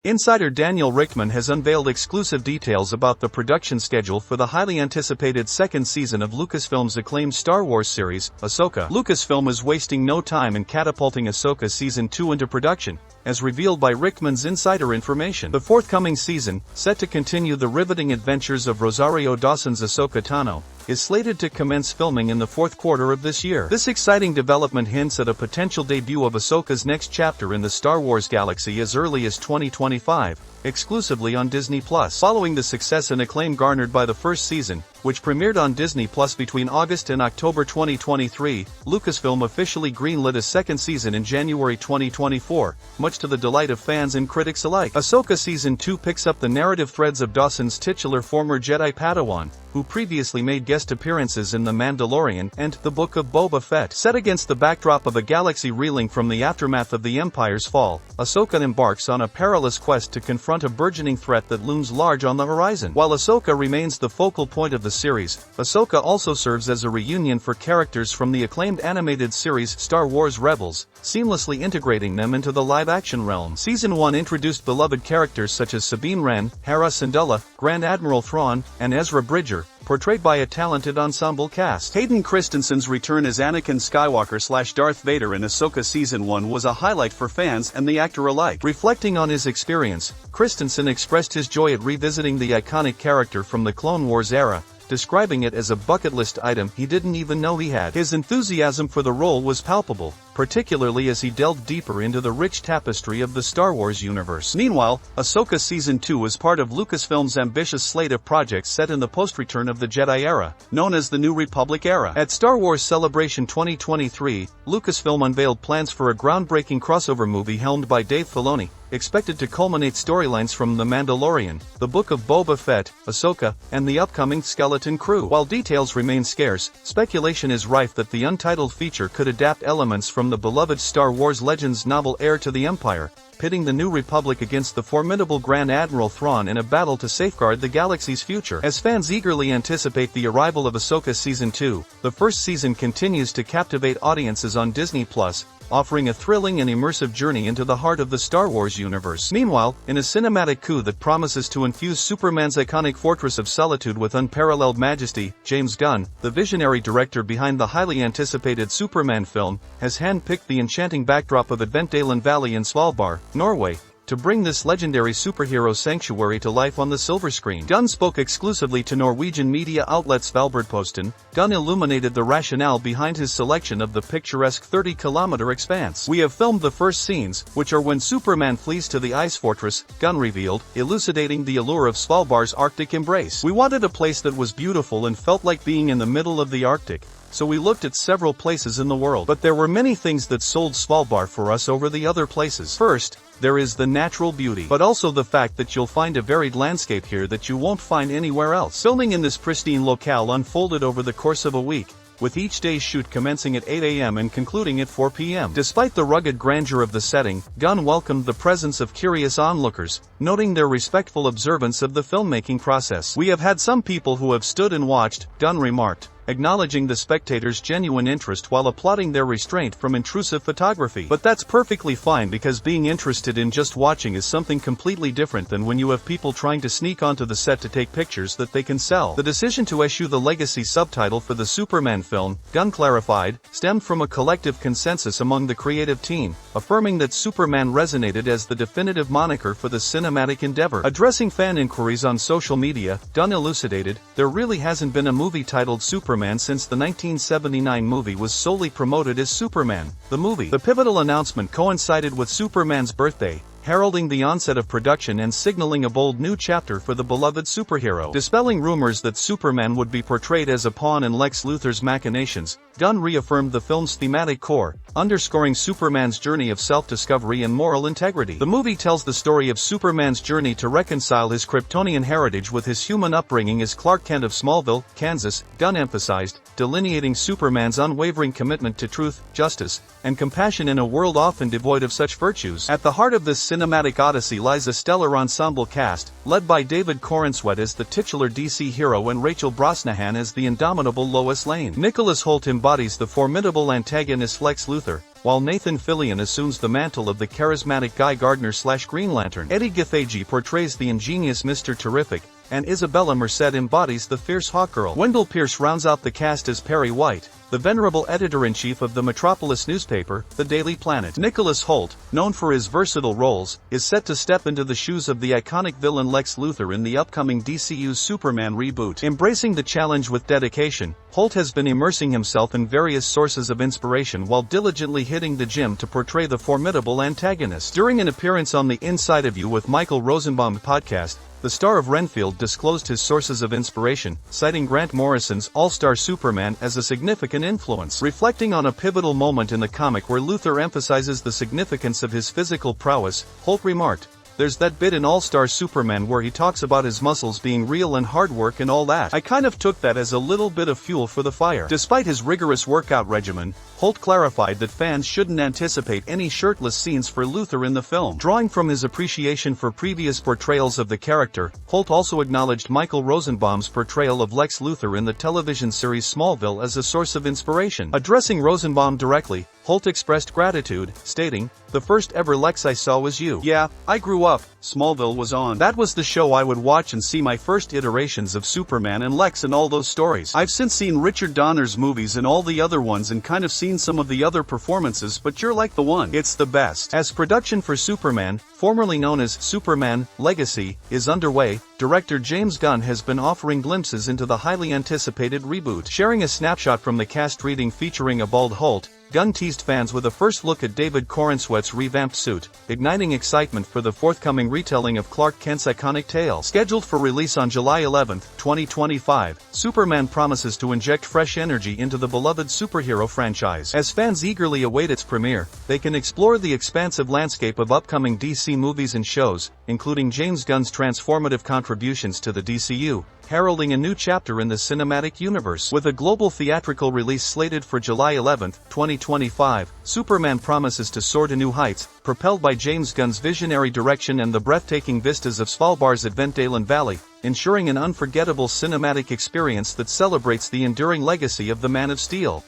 Insider Daniel Richtman has unveiled exclusive details about the production schedule for the highly anticipated second season of Lucasfilm's acclaimed Star Wars series, Ahsoka. Lucasfilm is wasting no time in catapulting Ahsoka Season 2 into production, as revealed by Richtman's insider information. The forthcoming season, set to continue the riveting adventures of Rosario Dawson's Ahsoka Tano, is slated to commence filming in the fourth quarter of this year. This exciting development hints at a potential debut of Ahsoka's next chapter in the Star Wars galaxy as early as 2025, exclusively on Disney+. Following the success and acclaim garnered by the first season, which premiered on Disney+ between August and October 2023, Lucasfilm officially greenlit a second season in January 2024, much to the delight of fans and critics alike. Ahsoka Season 2 picks up the narrative threads of Dawson's titular former Jedi Padawan, who previously made guest appearances in The Mandalorian and The Book of Boba Fett. Set against the backdrop of a galaxy reeling from the aftermath of the Empire's fall, Ahsoka embarks on a perilous quest to confront a burgeoning threat that looms large on the horizon. While Ahsoka remains the focal point of the series, Ahsoka also serves as a reunion for characters from the acclaimed animated series Star Wars Rebels, seamlessly integrating them into the live-action realm. Season 1 introduced beloved characters such as Sabine Wren, Hera Syndulla, Grand Admiral Thrawn, and Ezra Bridger, portrayed by a talented ensemble cast. Hayden Christensen's return as Anakin Skywalker/Darth Vader in Ahsoka Season 1 was a highlight for fans and the actor alike. Reflecting on his experience, Christensen expressed his joy at revisiting the iconic character from the Clone Wars era, describing it as a bucket list item he didn't even know he had. His enthusiasm for the role was palpable, particularly as he delved deeper into the rich tapestry of the Star Wars universe. Meanwhile, Ahsoka Season 2 is part of Lucasfilm's ambitious slate of projects set in the post-Return of the Jedi era, known as the New Republic era. At Star Wars Celebration 2023, Lucasfilm unveiled plans for a groundbreaking crossover movie helmed by Dave Filoni, expected to culminate storylines from The Mandalorian, The Book of Boba Fett, Ahsoka, and the upcoming Skeleton Crew. While details remain scarce, speculation is rife that the untitled feature could adapt elements from the beloved Star Wars Legends novel Heir to the Empire, pitting the New Republic against the formidable Grand Admiral Thrawn in a battle to safeguard the galaxy's future. As fans eagerly anticipate the arrival of Ahsoka Season 2, the first season continues to captivate audiences on Disney+, offering a thrilling and immersive journey into the heart of the Star Wars universe. Meanwhile, in a cinematic coup that promises to infuse Superman's iconic Fortress of Solitude with unparalleled majesty, James Gunn, the visionary director behind the highly anticipated Superman film, has handpicked the enchanting backdrop of Adventdalen Valley in Svalbard, Norway, to bring this legendary superhero sanctuary to life on the silver screen. Gunn spoke exclusively to Norwegian media outlet Svalbardposten. Gunn illuminated the rationale behind his selection of the picturesque 30-kilometer expanse. "We have filmed the first scenes, which are when Superman flees to the ice fortress," Gunn revealed, elucidating the allure of Svalbard's Arctic embrace. "We wanted a place that was beautiful and felt like being in the middle of the Arctic, so we looked at several places in the world. But there were many things that sold Svalbard for us over the other places. First, there is the natural beauty, but also the fact that you'll find a varied landscape here that you won't find anywhere else." Filming in this pristine locale unfolded over the course of a week, with each day's shoot commencing at 8 a.m. and concluding at 4 p.m. Despite the rugged grandeur of the setting, Gunn welcomed the presence of curious onlookers, noting their respectful observance of the filmmaking process. "We have had some people who have stood and watched," Gunn remarked, acknowledging the spectators' genuine interest while applauding their restraint from intrusive photography. "But that's perfectly fine, because being interested in just watching is something completely different than when you have people trying to sneak onto the set to take pictures that they can sell." The decision to issue the legacy subtitle for the Superman film, Gunn clarified, stemmed from a collective consensus among the creative team, affirming that Superman resonated as the definitive moniker for the cinematic endeavor. Addressing fan inquiries on social media, Gunn elucidated, "There really hasn't been a movie titled Superman since the 1979 movie was solely promoted as Superman, the movie." The pivotal announcement coincided with Superman's birthday, heralding the onset of production and signaling a bold new chapter for the beloved superhero. Dispelling rumors that Superman would be portrayed as a pawn in Lex Luthor's machinations, Gunn reaffirmed the film's thematic core, underscoring Superman's journey of self-discovery and moral integrity. The movie tells the story of Superman's journey to reconcile his Kryptonian heritage with his human upbringing as Clark Kent of Smallville, Kansas, Gunn emphasized, delineating Superman's unwavering commitment to truth, justice, and compassion in a world often devoid of such virtues. At the heart of this cinematic odyssey lies a stellar ensemble cast, led by David Corenswet as the titular DC hero and Rachel Brosnahan as the indomitable Lois Lane. Nicholas Hoult embodies the formidable antagonist Lex Luthor, while Nathan Fillion assumes the mantle of the charismatic Guy Gardner/Green Lantern. Eddie Gathegi portrays the ingenious Mr. Terrific, and Isabella Merced embodies the fierce Hawkgirl. Wendell Pierce rounds out the cast as Perry White, the venerable editor-in-chief of the Metropolis newspaper, The Daily Planet. Nicholas Hoult, known for his versatile roles, is set to step into the shoes of the iconic villain Lex Luthor in the upcoming DCU's Superman reboot. Embracing the challenge with dedication, Hoult has been immersing himself in various sources of inspiration while diligently hitting the gym to portray the formidable antagonist. During an appearance on the Inside of You with Michael Rosenbaum podcast, the star of Renfield disclosed his sources of inspiration, citing Grant Morrison's All-Star Superman as a significant influence. Reflecting on a pivotal moment in the comic where Luthor emphasizes the significance of his physical prowess, Hoult remarked, "There's that bit in All-Star Superman where he talks about his muscles being real and hard work and all that. I kind of took that as a little bit of fuel for the fire." Despite his rigorous workout regimen, Hoult clarified that fans shouldn't anticipate any shirtless scenes for Luthor in the film. Drawing from his appreciation for previous portrayals of the character, Hoult also acknowledged Michael Rosenbaum's portrayal of Lex Luthor in the television series Smallville as a source of inspiration. Addressing Rosenbaum directly, Hoult expressed gratitude, stating, "The first ever Lex I saw was you. Yeah, I grew up, Smallville was on. That was the show I would watch and see my first iterations of Superman and Lex and all those stories. I've since seen Richard Donner's movies and all the other ones and kind of seen some of the other performances, but you're like the one. It's the best." As production for Superman, formerly known as Superman Legacy, is underway, director James Gunn has been offering glimpses into the highly anticipated reboot. Sharing a snapshot from the cast reading featuring a bald Hoult, Gunn teased fans with a first look at David Corenswet's revamped suit, igniting excitement for the forthcoming retelling of Clark Kent's iconic tale. Scheduled for release on July 11, 2025, Superman promises to inject fresh energy into the beloved superhero franchise. As fans eagerly await its premiere, they can explore the expansive landscape of upcoming DC movies and shows, including James Gunn's transformative contributions to the DCU, heralding a new chapter in the cinematic universe. With a global theatrical release slated for July 11, 2025, Superman promises to soar to new heights, propelled by James Gunn's visionary direction and the breathtaking vistas of Svalbard's Adventdalen Valley, ensuring an unforgettable cinematic experience that celebrates the enduring legacy of the Man of Steel.